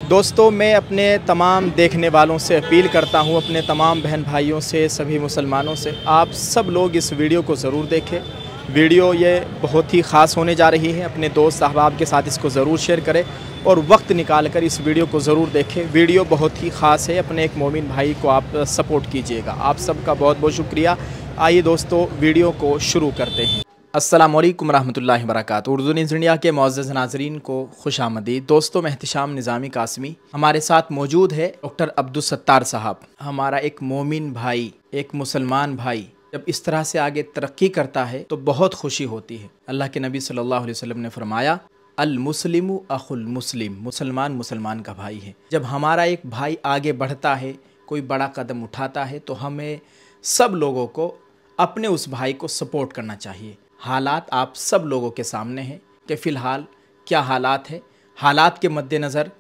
दोस्तों, मैं अपने तमाम देखने वालों से अपील करता हूं, अपने तमाम बहन भाइयों से, सभी मुसलमानों से, आप सब लोग इस वीडियो को ज़रूर देखें। वीडियो ये बहुत ही ख़ास होने जा रही है। अपने दोस्त अहबाब के साथ इसको ज़रूर शेयर करें और वक्त निकाल कर इस वीडियो को ज़रूर देखें। वीडियो बहुत ही ख़ास है। अपने एक मोमिन भाई को आप सपोर्ट कीजिएगा। आप सबका बहुत बहुत शुक्रिया। आइए दोस्तों, वीडियो को शुरू करते हैं। अस्सलाम वालेकुम रहमतुल्लाहि व बरकातुहू। उर्दू न्यूज़ इंडिया के मुअज़्ज़ज़ नाज़रीन को खुशामदीद। दोस्तों, मैं एहतिशाम निज़ामी कासमी, हमारे साथ मौजूद है डॉक्टर अब्दुल सत्तार साहब। हमारा एक मोमिन भाई, एक मुसलमान भाई जब इस तरह से आगे तरक्की करता है तो बहुत खुशी होती है। अल्लाह के नबी सल्लल्लाहु अलैहि वसल्लम ने फरमाया, अल मुस्लिमु अखुल मुस्लिम, मुसलमान मुसलमान का भाई है। जब हमारा एक भाई आगे बढ़ता है, कोई बड़ा कदम उठाता है, तो हमें सब लोगों को अपने उस भाई को सपोर्ट करना चाहिए। हालात आप सब लोगों के सामने हैं कि फ़िलहाल क्या हालात है। हालात के मद्देनज़र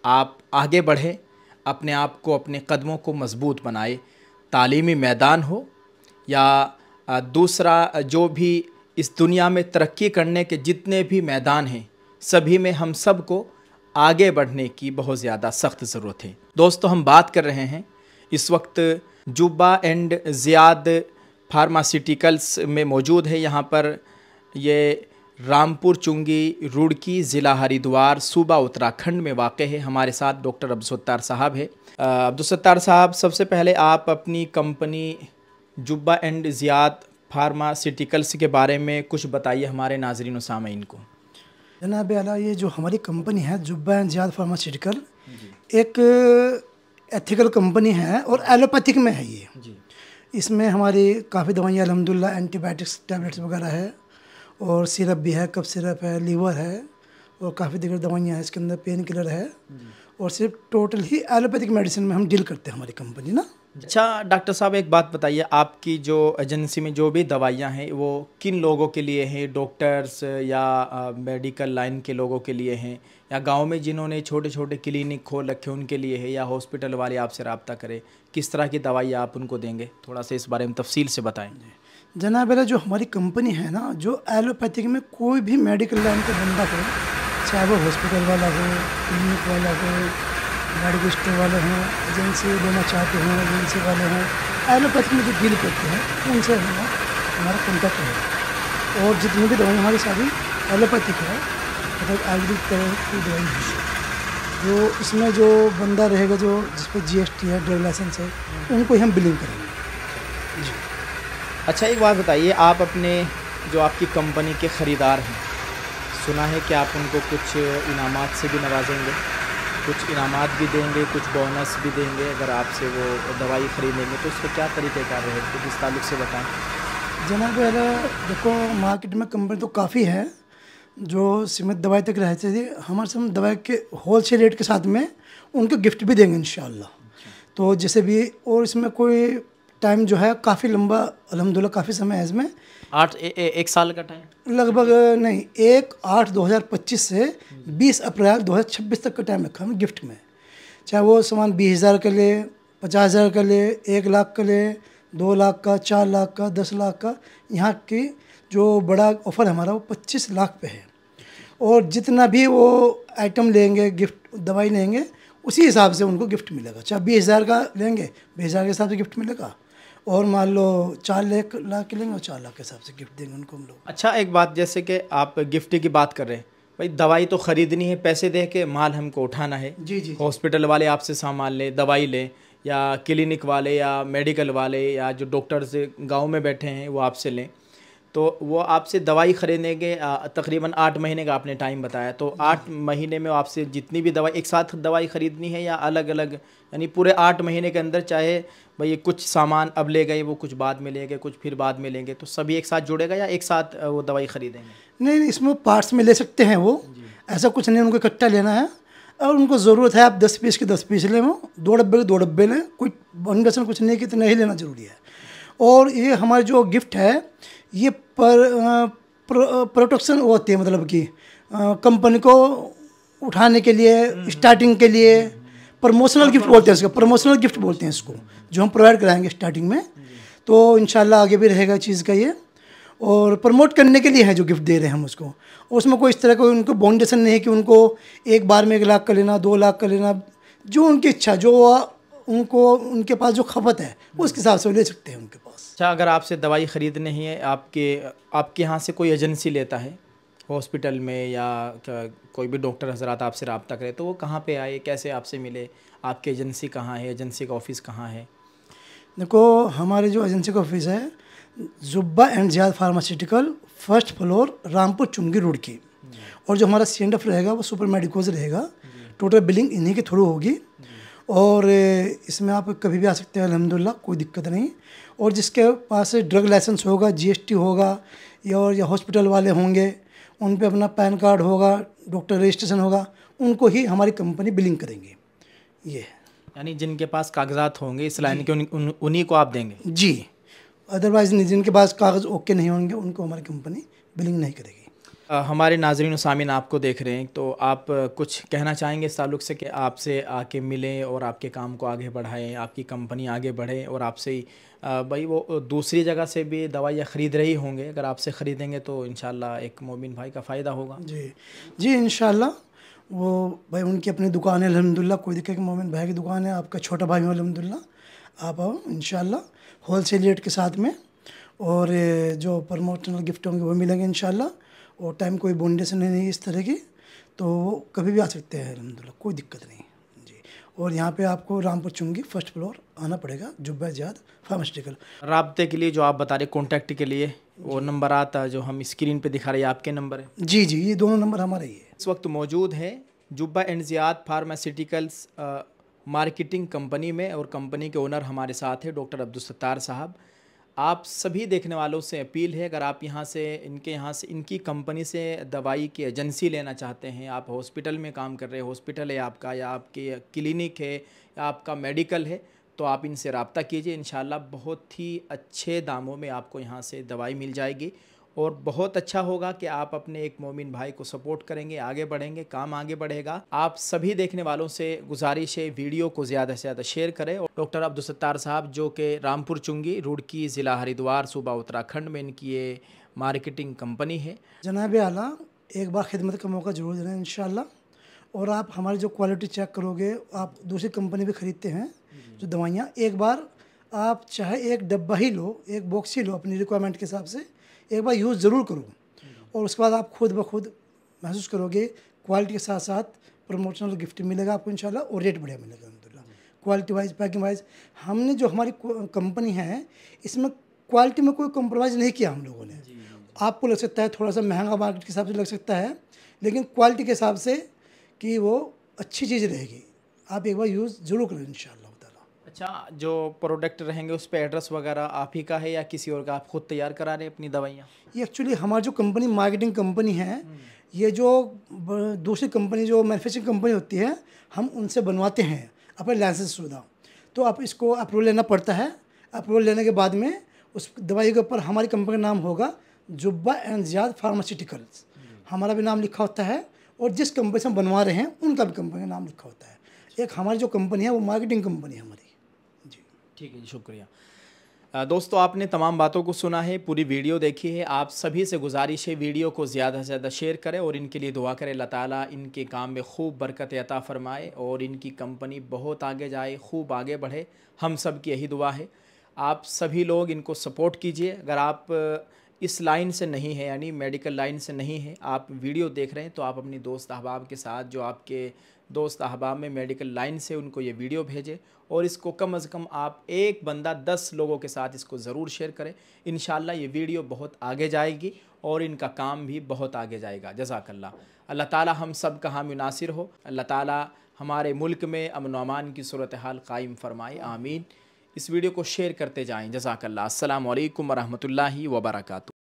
आप आगे बढ़ें, अपने आप को, अपने कदमों को मज़बूत बनाए। तालीमी मैदान हो या दूसरा जो भी इस दुनिया में तरक्की करने के जितने भी मैदान हैं, सभी में हम सब को आगे बढ़ने की बहुत ज़्यादा सख्त ज़रूरत है। दोस्तों, हम बात कर रहे हैं इस वक्त जुब्बा एंड ज़ियाद फार्मास्यूटिकल्स में मौजूद है। यहाँ पर ये रामपुर चुंगी, रुड़की, ज़िला हरिद्वार, सूबा उत्तराखंड में वाक़ है। हमारे साथ डॉक्टर अब्दुल सत्तार साहब है। अब्दुल सत्तार साहब, सबसे पहले आप अपनी company Jubba and Ziyad pharmaceuticals के बारे में कुछ बताइए हमारे नाज़रीन व सामीन को। जनाब आला, ये जो हमारी कंपनी है जुब्बा एंड ज़ियाद फार्मास्यूटिकल, एक एथिकल कंपनी है और एलोपैथिक में है ये जी। इसमें हमारी काफ़ी दवाइयाँ अल्हम्दुलिल्लाह, एंटीबायोटिक्स टैबलेट्स वगैरह है और सिरप भी है, कफ सिरप है, लीवर है और काफ़ी दीगर दवाइयाँ हैं। इसके अंदर पेन किलर है और सिर्फ टोटल ही एलोपैथिक मेडिसिन में हम डील करते हैं हमारी कंपनी ना। अच्छा डॉक्टर साहब, एक बात बताइए, आपकी जो एजेंसी में जो भी दवाइयाँ हैं वो किन लोगों के लिए हैं? डॉक्टर्स या मेडिकल लाइन के लोगों के लिए हैं, या गांव में जिन्होंने छोटे छोटे क्लिनिक खोल रखे उनके लिए है, या हॉस्पिटल वाले आपसे रब्ता करें? किस तरह की दवाइयाँ आप उनको देंगे? थोड़ा सा इस बारे में तफसील से बताएँ। जनाब वाला, जो हमारी कंपनी है ना, जो एलोपैथिक में कोई भी मेडिकल लाइन का बंदा हो, चाहे वो हॉस्पिटल वाला हो, क्लिनिक वाला हो, मेडिकल स्टोर वाले हों, एजेंसी लेना चाहते हैं, एजेंसी वाले हों, एलोपैथिक में जो डील करते हैं उनसे हमारा कॉन्टैक्ट है। और जितनी भी दवाई हमारी सारी एलोपैथिक है, मतलब आयुर्वेदिक तरह की दवाई है। जो इसमें जो बंदा रहेगा, जो जिस पर GST है, ड्राइविंग लाइसेंस है, उनको ही हम बिलिंग करेंगे जी। अच्छा, एक बात बताइए, आप अपने जो आपकी कंपनी के ख़रीदार हैं, सुना है कि आप उनको कुछ इनामात से भी नवाजेंगे, कुछ इनामात भी देंगे, कुछ बोनस भी देंगे अगर आपसे वो दवाई ख़रीदेंगे, तो उसका क्या तरीक़ेकार रहेगा, कुछ इस ताल्लुक़ से बताएं। जनाब, देखो मार्केट में कंपनी तो काफ़ी है जो सीमित दवाई तक रहते थे। हमारे से हम दवाई के होलसेल रेट के साथ में उनको गिफ्ट भी देंगे इंशाअल्लाह। तो जैसे भी, और इसमें कोई टाइम जो है काफ़ी लंबा, अल्हम्दुलिल्लाह काफ़ी समय है इसमें। एक साल का टाइम लगभग नहीं, 1/8/2025 से 20 अप्रैल 2026 तक का टाइम रखा हमें गिफ्ट में। चाहे वो सामान 20,000 का ले, 50,000 का ले, 1 लाख का ले, 2 लाख का, 4 लाख का, 10 लाख का। यहाँ की जो बड़ा ऑफ़र हमारा वो 25 लाख पे है। और जितना भी वो आइटम लेंगे, गिफ्ट दवाई लेंगे, उसी हिसाब से उनको गिफ्ट मिलेगा। चाहे 20,000 का लेंगे, 20,000 के हिसाब से गिफ्ट मिलेगा। और मान लो 4 लाख के लेंगे और 4 लाख के हिसाब से गिफ्ट देंगे उनको हम लोग। अच्छा, एक बात, जैसे कि आप गिफ्ट की बात कर रहे हैं, भाई दवाई तो ख़रीदनी है, पैसे दे के माल हमको उठाना है जी जी। हॉस्पिटल वाले आपसे सामान लें, दवाई लें, या क्लिनिक वाले या मेडिकल वाले या जो डॉक्टर्स गांव में बैठे हैं वो आपसे लें, तो वो आपसे दवाई ख़रीदेंगे। तकरीबन 8 महीने का आपने टाइम बताया, तो 8 महीने में आपसे जितनी भी दवाई एक साथ दवाई ख़रीदनी है या अलग अलग, यानी पूरे 8 महीने के अंदर, चाहे भाई कुछ सामान अब ले गए, वो कुछ बाद में लेंगे, कुछ फिर बाद में लेंगे, तो सभी एक साथ जुड़ेगा या एक साथ वो दवाई ख़रीदेंगे? नहीं, इसमें पार्ट्स में ले सकते हैं वो, ऐसा कुछ नहीं, उनको इकट्ठा लेना है। और उनको ज़रूरत है आप 10 पीस के 10 पीस लें, वो 2 डब्बे के 2 डब्बे लें, कोई बनगसन कुछ नहीं कि तो नहीं लेना ज़रूरी है। और ये हमारे जो गिफ्ट है ये प्रोटेक्शन होती है, मतलब कि कंपनी को उठाने के लिए, स्टार्टिंग के लिए प्रमोशनल गिफ्ट बोलते हैं इसको, प्रमोशनल गिफ्ट बोलते हैं इसको, जो हम प्रोवाइड कराएंगे स्टार्टिंग में। तो इंशाल्लाह आगे भी रहेगा चीज़ का ये। और प्रमोट करने के लिए है जो गिफ्ट दे रहे हैं हम उसको। और उसमें कोई इस तरह का उनको बाउंडेशन नहीं है कि उनको एक बार में 1 लाख का लेना, 2 लाख का लेना, जो उनकी इच्छा, जो उनको उनके पास जो खपत है उसके हिसाब से ले सकते हैं उनके पास। अच्छा, अगर आपसे दवाई ख़रीदनी है, आपके यहाँ से कोई एजेंसी लेता है हॉस्पिटल में या कोई भी डॉक्टर हजरात आपसे रब्ता करे, तो वो कहाँ पे आए, कैसे आपसे मिले, आपकी एजेंसी कहाँ है, एजेंसी का ऑफिस कहाँ है? देखो, हमारे जो एजेंसी का ऑफिस है Jubba and Ziyad pharmaceutical, 1st floor, Rampur Chungi road की। और जो हमारा CNF रहेगा वो सुपर मेडिकोज रहेगा। टोटल बिलिंग इन्हीं के थ्रू होगी और इसमें आप कभी भी आ सकते हैं, अल्हम्दुलिल्लाह कोई दिक्कत नहीं। और जिसके पास ड्रग लाइसेंस होगा, GST होगा या हॉस्पिटल वाले होंगे, उन पे अपना पैन कार्ड होगा, डॉक्टर रजिस्ट्रेशन होगा, उनको ही हमारी कंपनी बिलिंग करेंगे। ये है, यानी जिनके पास कागजात होंगे इस लाइन के उन्हीं को आप देंगे? जी। अदरवाइज़ जिनके पास कागज़ ओके नहीं होंगे उनको हमारी कंपनी बिलिंग नहीं करेगी। हमारे नाज़रीन सामीन आपको देख रहे हैं, तो आप कुछ कहना चाहेंगे इस ताल्लुक़ से कि आपसे आके मिलें और आपके काम को आगे बढ़ाएं, आपकी कंपनी आगे बढ़े और आपसे ही भाई वो दूसरी जगह से भी दवाइयाँ ख़रीद रही होंगे, अगर आपसे ख़रीदेंगे तो इंशाल्लाह एक मोमिन भाई का फ़ायदा होगा। जी जी, इंशाल्लाह। वो भाई उनकी अपनी दुकान है अल्हम्दुलिल्लाह, कोई दिक्कत नहीं, मोमिन भाई की दुकान है, आपका छोटा भाई हूँ अल्हम्दुलिल्लाह। आप आओ इंशाल्लाह होलसेल रेट के साथ में, और जो प्रमोशनल गिफ्ट होंगे वो मिलेंगे इंशाल्लाह। और टाइम कोई बाउंडेशन नहीं इस तरह की, तो कभी भी आ सकते हैं अल्हम्दुलिल्लाह, कोई दिक्कत नहीं जी। और यहाँ पे आपको रामपुर चुंगी 1st फ्लोर आना पड़ेगा, जुब्बा ज़ियाद फार्मास्यूटिकल। राब्ते के लिए जो आप बता रहे कॉन्टैक्ट के लिए, वो नंबर आता जो हम स्क्रीन पे दिखा रहे हैं, आपके नंबर है? जी जी, ये दोनों नंबर हमारे ही है। इस वक्त मौजूद है Jubba and Ziyad pharmaceuticals marketing company में, और कंपनी के ओनर हमारे साथ है डॉक्टर अब्दुल सत्तार साहब। आप सभी देखने वालों से अपील है, अगर आप इनके यहाँ से इनकी कंपनी से दवाई की एजेंसी लेना चाहते हैं, आप हॉस्पिटल में काम कर रहे हैं, हॉस्पिटल है आपका या आपके क्लिनिक है या आपका मेडिकल है, तो आप इनसे रब्ता कीजिए। इंशाल्लाह बहुत ही अच्छे दामों में आपको यहाँ से दवाई मिल जाएगी और बहुत अच्छा होगा कि आप अपने एक मोमिन भाई को सपोर्ट करेंगे, आगे बढ़ेंगे, काम आगे बढ़ेगा। आप सभी देखने वालों से गुजारिश है वीडियो को ज़्यादा से ज़्यादा शेयर करें। और डॉक्टर अब्दुल सत्तार साहब जो कि रामपुर चुंगी, रुड़की, ज़िला हरिद्वार, सूबा उत्तराखंड में इनकी ये मार्केटिंग कंपनी है। जनाब आला, एक बार खिदमत का मौका ज़रूर देना इंशाल्लाह। और आप हमारी जो क्वालिटी चेक करोगे, आप दूसरी कंपनी भी ख़रीदते हैं जो दवाइयाँ, एक बार आप चाहे एक डब्बा ही लो, एक बॉक्स ही लो, अपनी रिक्वायरमेंट के हिसाब से एक बार यूज़ ज़रूर करो। और उसके बाद आप खुद ब खुद महसूस करोगे क्वालिटी के साथ साथ प्रमोशनल गिफ्ट मिलेगा आपको इंशाल्लाह, और रेट बढ़िया मिलेगा अल्हम्दुलिल्लाह। क्वालिटी वाइज, पैकिंग वाइज, हमने जो हमारी कंपनी है इसमें क्वालिटी में कोई कॉम्प्रोमाइज़ नहीं किया हम लोगों ने। आपको लग सकता है थोड़ा सा महंगा मार्केट के हिसाब से लग सकता है, लेकिन क्वालिटी के हिसाब से कि वो अच्छी चीज़ रहेगी। आप एक बार यूज़ ज़रूर करें इंशाल्लाह। अच्छा, जो प्रोडक्ट रहेंगे उस पर एड्रेस वगैरह आप ही का है या किसी और का, आप खुद तैयार करा रहे हैं अपनी दवाइयाँ? ये एक्चुअली हमारी जो कंपनी मार्केटिंग कंपनी है, ये जो दूसरी कंपनी जो मैन्युफैक्चरिंग कंपनी होती है, हम उनसे बनवाते हैं अपने लाइसेंस शुदा। तो आप इसको अप्रूवल लेना पड़ता है। अप्रूवल लेने के बाद में उस दवाई के ऊपर हमारी कंपनी का नाम होगा जुब्बा एंड ज़ियाद फार्मास्यूटिकल्स, हमारा भी नाम लिखा होता है, और जिस कंपनी से हम बनवा रहे हैं उनका भी कंपनी का नाम लिखा होता है। एक हमारी जो कंपनी है वो मार्केटिंग कंपनी है हमारी। ठीक है जी, शुक्रिया। दोस्तों, आपने तमाम बातों को सुना है, पूरी वीडियो देखी है। आप सभी से गुजारिश है वीडियो को ज़्यादा से ज़्यादा शेयर करें और इनके लिए दुआ करें, अल्लाह ताला इनके काम में खूब बरकत अता फ़रमाए और इनकी कंपनी बहुत आगे जाए, खूब आगे बढ़े। हम सब की यही दुआ है। आप सभी लोग इनको सपोर्ट कीजिए। अगर आप इस लाइन से नहीं है, यानी मेडिकल लाइन से नहीं है, आप वीडियो देख रहे हैं, तो आप अपनी दोस्त अहबाब के साथ, जो आपके दोस्त अहबाब में मेडिकल लाइन से, उनको ये वीडियो भेजें और इसको कम अज़ कम आप एक बंदा 10 लोगों के साथ इसको ज़रूर शेयर करें। इंशाल्लाह ये वीडियो बहुत आगे जाएगी और इनका काम भी बहुत आगे जाएगा। जज़ाकल्लाह। अल्लाह ताला हम सब का हामी नासिर हो। अल्लाह ताला हमारे मुल्क में अमन व अमान की सूरत हाल कायम फरमाए, आमीन। इस वीडियो को शेयर करते जाएँ। जज़ाकल्लाह। अस्सलामु अलैकुम व रहमतुल्लाहि व बरकातुहू।